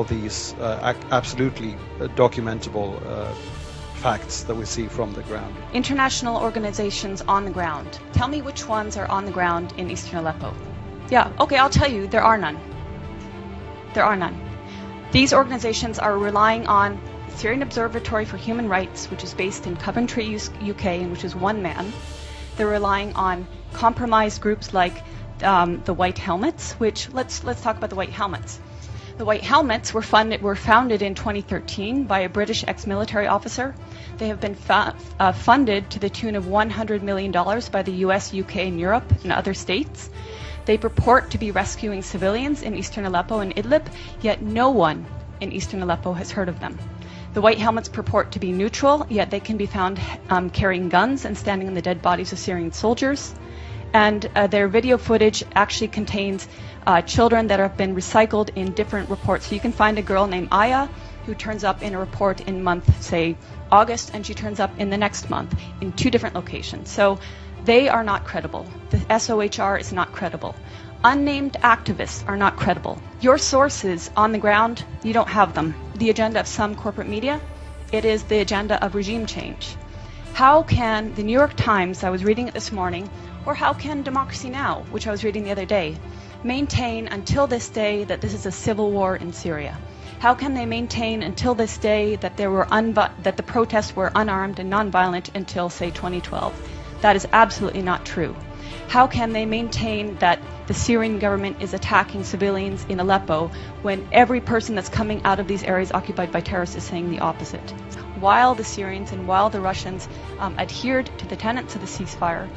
all these absolutely documentable facts that we see from the ground. International organizations on the ground. Tell me which ones are on the ground in eastern Aleppo. Yeah, okay, I'll tell you, there are none. There are none. These organizations are relying on the Syrian Observatory for Human Rights, which is based in Coventry, UK, and which is one man. They're relying on compromised groups like the White Helmets, which, let's talk about the White Helmets. The White Helmets were founded in 2013 by a British ex-military officer. They have been funded to the tune of $100 million by the US, UK, and Europe and other states. They purport to be rescuing civilians in eastern Aleppo and Idlib, yet no one in eastern Aleppo has heard of them. The White Helmets purport to be neutral, yet they can be found carrying guns and standing on the dead bodies of Syrian soldiers. And their video footage actually contains children that have been recycled in different reports. So you can find a girl named Aya who turns up in a report in month, say, August, and she turns up in the next month in 2 different locations. So they are not credible. The SOHR is not credible. Unnamed activists are not credible. Your sources on the ground, you don't have them. The agenda of some corporate media, it is the agenda of regime change. How can the New York Times, I was reading it this morning, or how can Democracy Now!, which I was reading the other day, maintain until this day that this is a civil war in Syria? How can they maintain until this day that that the protests were unarmed and nonviolent until, say, 2012? That is absolutely not true. How can they maintain that the Syrian government is attacking civilians in Aleppo when every person that's coming out of these areas occupied by terrorists is saying the opposite? While the Syrians and while the Russians adhered to the tenets of the ceasefire,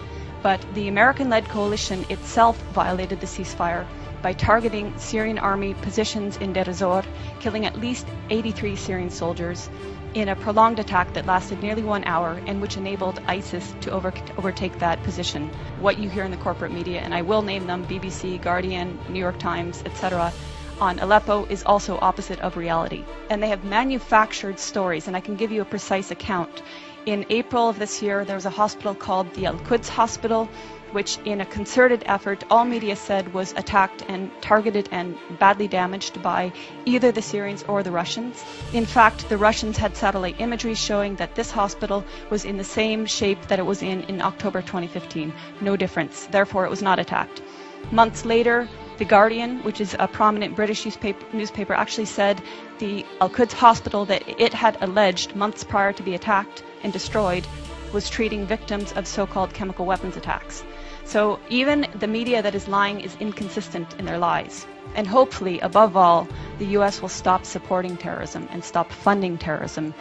but the American-led coalition itself violated the ceasefire by targeting Syrian army positions in Deir ez-Zor, killing at least 83 Syrian soldiers in a prolonged attack that lasted nearly 1 hour and which enabled ISIS to overtake that position. What you hear in the corporate media, and I will name them, BBC, Guardian, New York Times, etc., on Aleppo is also opposite of reality. And they have manufactured stories, and I can give you a precise account. In April of this year, there was a hospital called the Al-Quds Hospital, which in a concerted effort, all media said was attacked and targeted and badly damaged by either the Syrians or the Russians. In fact, the Russians had satellite imagery showing that this hospital was in the same shape that it was in October 2015. No difference. Therefore, it was not attacked. Months later, The Guardian, which is a prominent British newspaper, actually said the Al-Quds Hospital that it had alleged months prior to be attacked and destroyed was treating victims of so-called chemical weapons attacks. So even the media that is lying is inconsistent in their lies. And hopefully, above all, the US will stop supporting terrorism and stop funding terrorism.